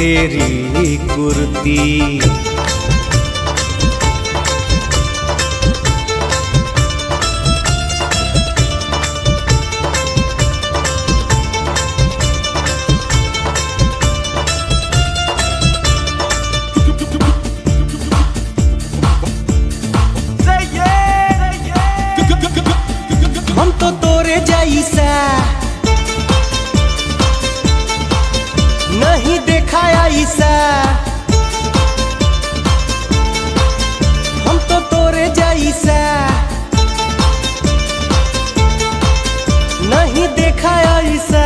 तेरी कुर्ती। हम तो तोरे जैसा नहीं देखा ऐसा, हम तो तोरे जैसा नहीं देखा ऐसा।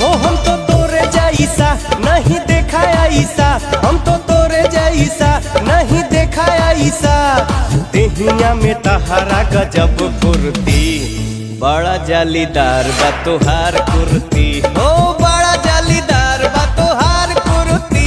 ओ हम तो तोरे जैसा नहीं देखा ऐसा, हम तो तोरे जैसा नहीं देखा ऐसा। देहिया में तहारा गजब कुर्ती, बड़ा जालीदार बा तोहार कुर्ती। ओ बड़ा जालीदार बा तोहार कुर्ती।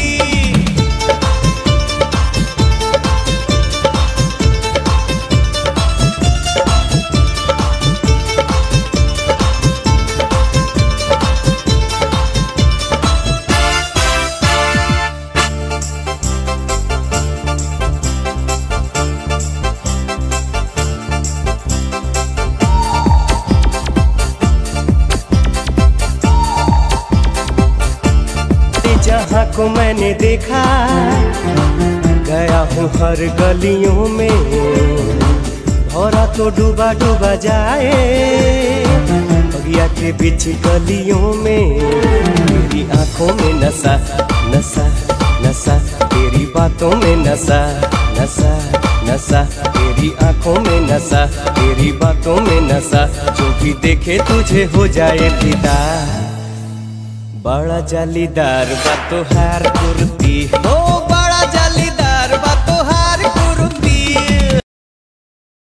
जहाँ को मैंने देखा गया हूँ हर गलियों में, भौरा तो डूबा डूबा जाए बगिया के बीच गलियों में। तेरी आंखों में नशा नशा नशा, तेरी बातों में नशा नशा नशा, तेरी आंखों में नशा तेरी बातों में नशा। जो भी देखे तुझे हो जाए फिदा, बड़ा जालीदार बा तोहार कुर्ती।